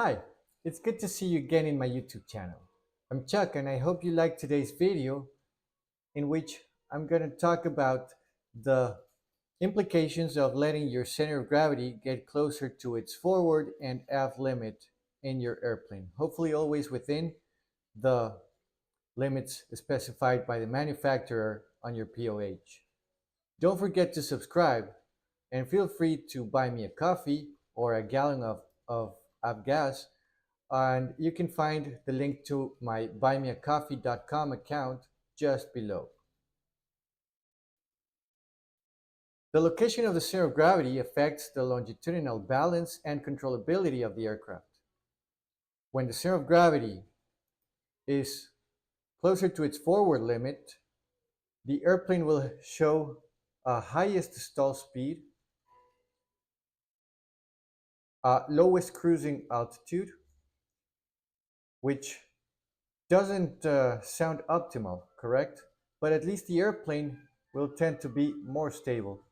Hi, it's good to see you again in my YouTube channel. I'm Chuck and I hope you liked today's video in which I'm going to talk about the implications of letting your center of gravity get closer to its forward and aft limit in your airplane. Hopefully always within the limits specified by the manufacturer on your POH. Don't forget to subscribe and feel free to buy me a coffee or a gallon of gas, and you can find the link to my buymeacoffee.com account just below. The location of the center of gravity affects the longitudinal balance and controllability of the aircraft. When the center of gravity is closer to its forward limit, the airplane will show a highest stall speed, lowest cruising altitude, which doesn't sound optimal, correct? But at least the airplane will tend to be more stable.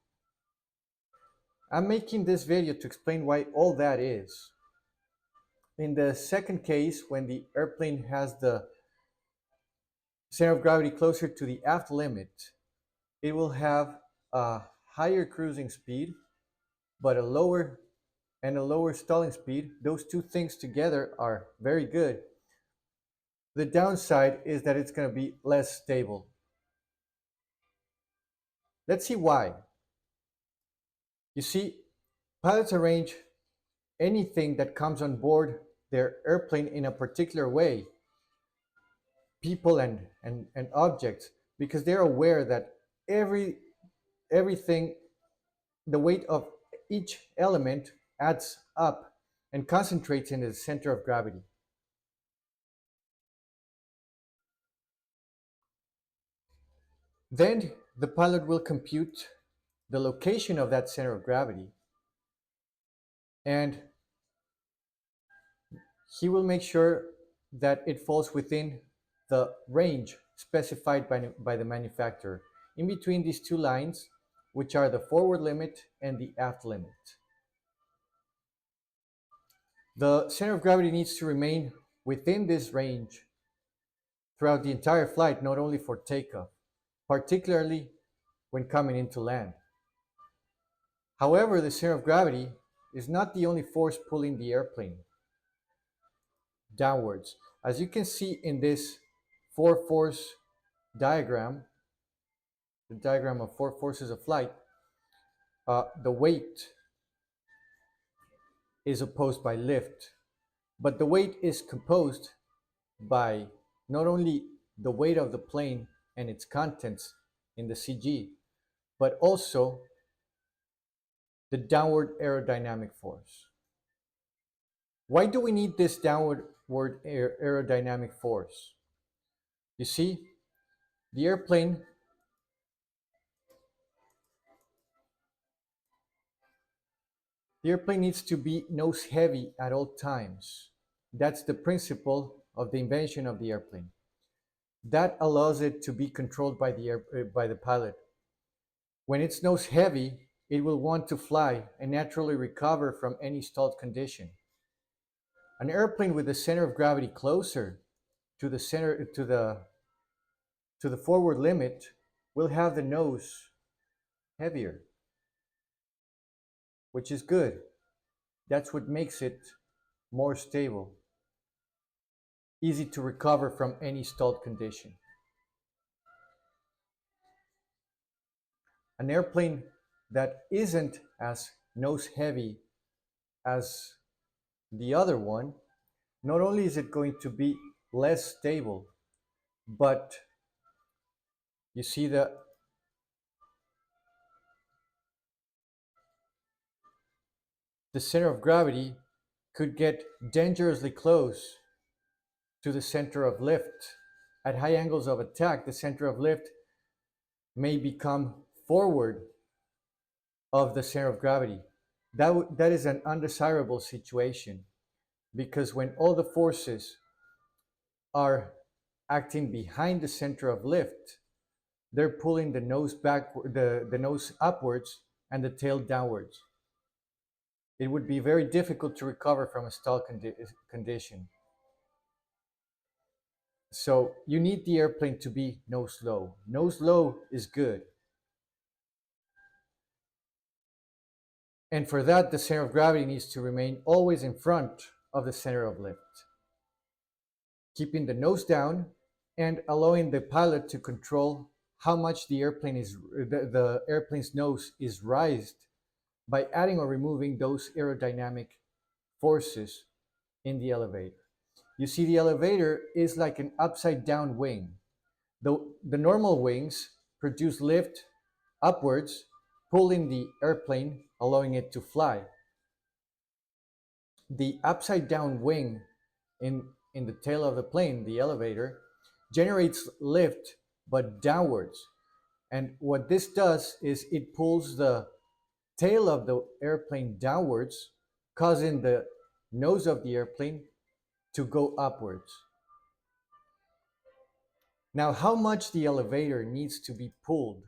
I'm making this video to explain why all that is. In the second case, when the airplane has the center of gravity closer to the aft limit, it will have a higher cruising speed, but a lower stalling speed. Those two things together are very good. The downside is that it's going to be less stable. Let's see why. You see, pilots arrange anything that comes on board their airplane in a particular way, people and objects, because they're aware that everything, the weight of each element adds up and concentrates in the center of gravity. Then the pilot will compute the location of that center of gravity, and he will make sure that it falls within the range specified by the manufacturer, in between these two lines, which are the forward limit and the aft limit. The center of gravity needs to remain within this range throughout the entire flight, not only for takeoff, particularly when coming into land. However, the center of gravity is not the only force pulling the airplane downwards. As you can see in this four force diagram, the diagram of four forces of flight, the weight is opposed by lift, but the weight is composed by not only the weight of the plane and its contents in the CG, but also the downward aerodynamic force. Why do we need this downward aerodynamic force? You see, the airplane The airplane needs to be nose heavy at all times. That's the principle of the invention of the airplane. That allows it to be controlled by the pilot. When it's nose heavy, it will want to fly and naturally recover from any stalled condition. An airplane with the center of gravity closer to the forward limit will have the nose heavier, which is good. That's what makes it more stable, easy to recover from any stalled condition. An airplane that isn't as nose heavy as the other one, not only is it going to be less stable, but you see the center of gravity could get dangerously close to the center of lift. At high angles of attack, the center of lift may become forward of the center of gravity. That is an undesirable situation, because when all the forces are acting behind the center of lift, they're pulling the nose back, the nose upwards and the tail downwards. it would be very difficult to recover from a stall condition. So you need the airplane to be nose low. Nose low is good. And for that, the center of gravity needs to remain always in front of the center of lift, keeping the nose down and allowing the pilot to control how much the airplane's nose is raised by adding or removing those aerodynamic forces in the elevator. You see, the elevator is like an upside down wing. The normal wings produce lift upwards, pulling the airplane, allowing it to fly. The upside down wing in the tail of the plane, the elevator, generates lift but downwards. And what this does is it pulls the tail of the airplane downwards, causing the nose of the airplane to go upwards. Now, how much the elevator needs to be pulled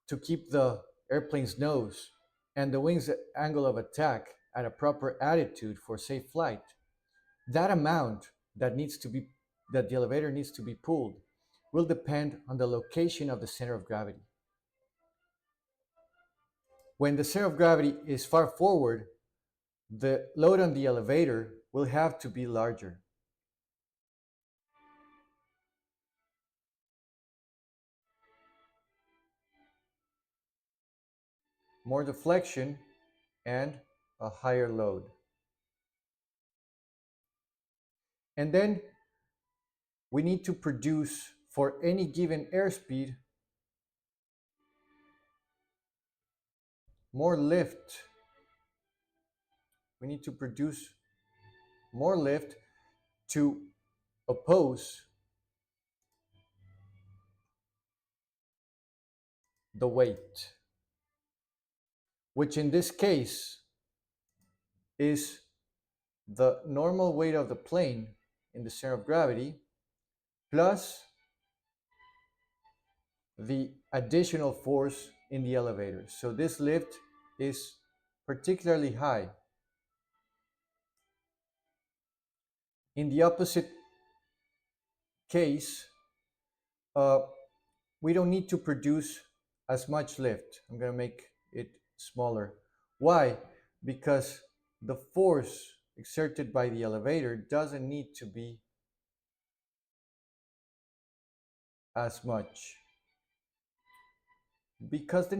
to keep the airplane's nose and the wing's angle of attack at a proper attitude for safe flight, that amount that the elevator needs to be pulled will depend on the location of the center of gravity. When the center of gravity is far forward, the load on the elevator will have to be larger. More deflection and a higher load. And then we need to produce for any given airspeed more lift. We need to produce more lift to oppose the weight, which in this case is the normal weight of the plane in the center of gravity plus the additional force in the elevator. So this lift is particularly high. In the opposite case, uh, we don't need to produce as much lift. I'm going to make it smaller. Why? Because the force exerted by the elevator doesn't need to be as much because the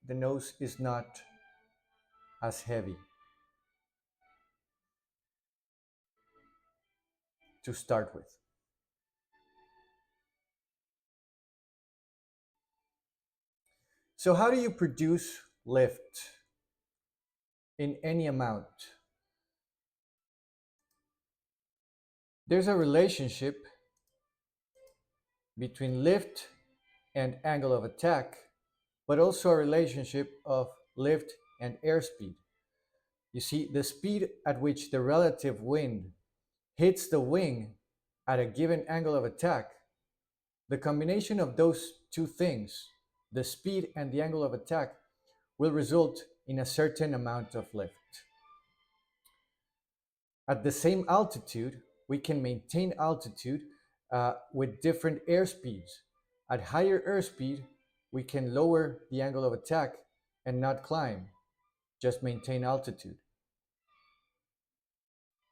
nose is not as heavy to start with. So how do you produce lift in any amount? There's a relationship between lift and angle of attack, but also a relationship of lift and airspeed. You see, the speed at which the relative wind hits the wing at a given angle of attack, the combination of those two things, the speed and the angle of attack, will result in a certain amount of lift. At the same altitude, we can maintain altitude with different airspeeds. At higher airspeed, we can lower the angle of attack and not climb, just maintain altitude.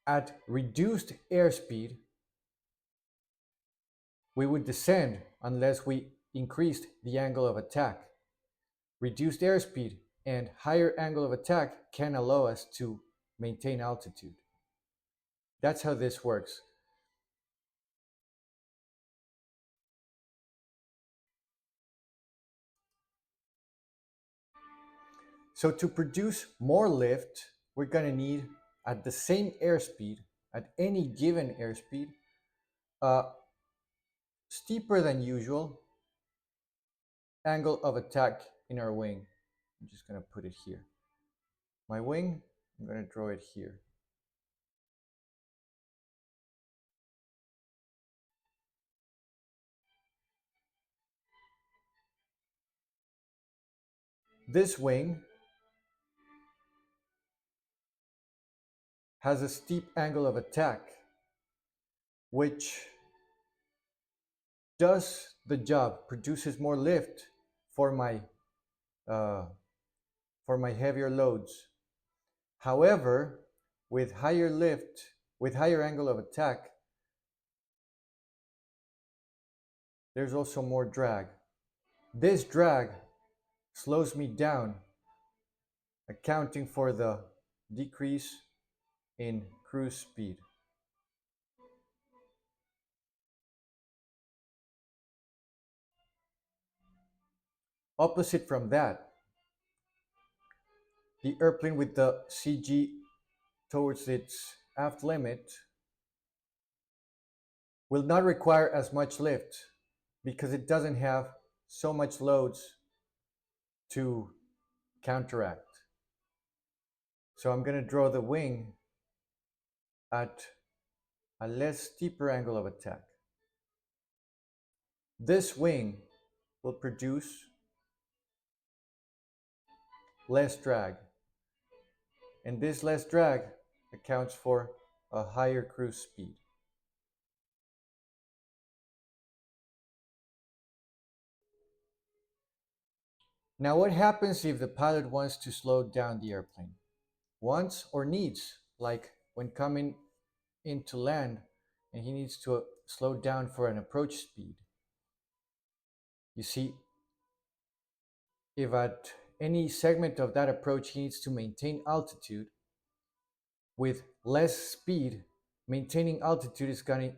At reduced airspeed, we would descend unless we increased the angle of attack. Reduced airspeed and higher angle of attack can allow us to maintain altitude. That's how this works. So to produce more lift, we're going to need at the same airspeed, at any given airspeed, steeper than usual angle of attack in our wing. I'm just going to put it here. My wing, I'm going to draw it here. This wing has a steep angle of attack, which does the job, produces more lift for uh, my heavier loads. However, with higher lift, with higher angle of attack, there's also more drag. This drag slows me down, accounting for the decrease in cruise speed. Opposite from that, the airplane with the CG towards its aft limit will not require as much lift because it doesn't have so much loads to counteract. So I'm going to draw the wing at a less steeper angle of attack. This wing will produce less drag, and this less drag accounts for a higher cruise speed. Now, what happens if the pilot wants to slow down the airplane? Wants or needs, like when coming into land and he needs to slow down for an approach speed. You see, if at any segment of that approach he needs to maintain altitude, with less speed, maintaining altitude is going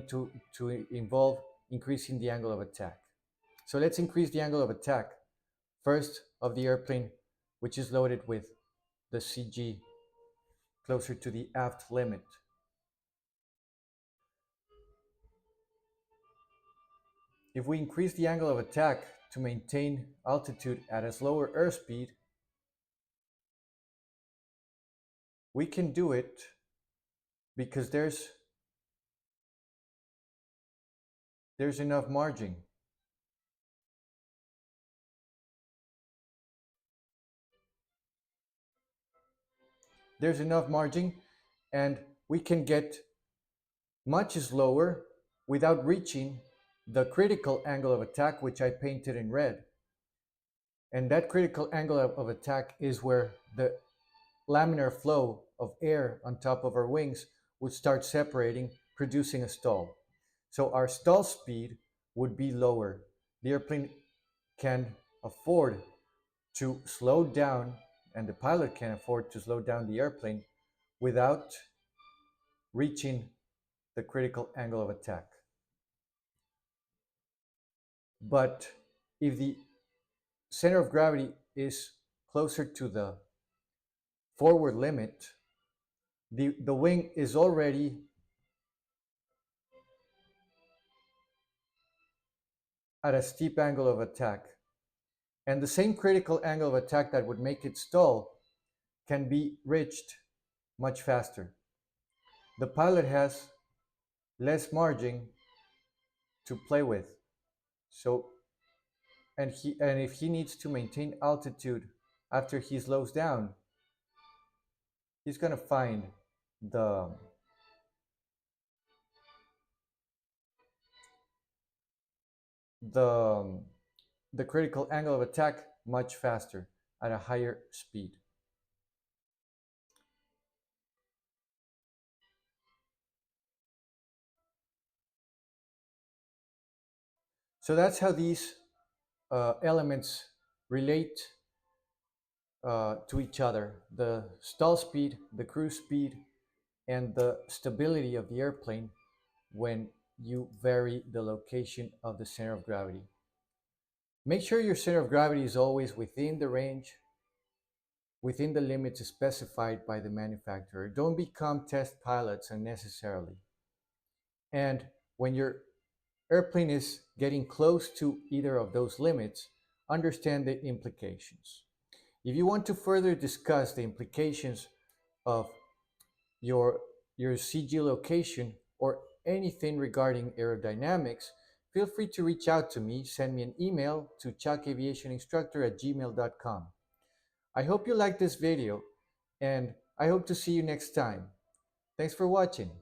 to involve increasing the angle of attack. So let's increase the angle of attack first of the airplane, which is loaded with the CG closer to the aft limit. If we increase the angle of attack to maintain altitude at a slower airspeed, we can do it because there's enough margin. There's enough margin, and we can get much slower without reaching the critical angle of attack, which I painted in red. And that critical angle of attack is where the laminar flow of air on top of our wings would start separating, producing a stall. So our stall speed would be lower. The airplane can afford to slow down, and the pilot can afford to slow down the airplane without reaching the critical angle of attack. But if the center of gravity is closer to the forward limit, the wing is already at a steep angle of attack. And the same critical angle of attack that would make it stall can be reached much faster. The pilot has less margin to play with. So, and if he needs to maintain altitude after he slows down, he's going to find the the the critical angle of attack much faster at a higher speed. So that's how these elements relate to each other: the stall speed, the cruise speed, and the stability of the airplane when you vary the location of the center of gravity. Make sure your center of gravity is always within the range, within the limits specified by the manufacturer. Don't become test pilots unnecessarily. And when your airplane is getting close to either of those limits, understand the implications. If you want to further discuss the implications of your CG location or anything regarding aerodynamics, feel free to reach out to me. Send me an email to chuckaviationinstructor@gmail.com. I hope you liked this video, and I hope to see you next time. Thanks for watching.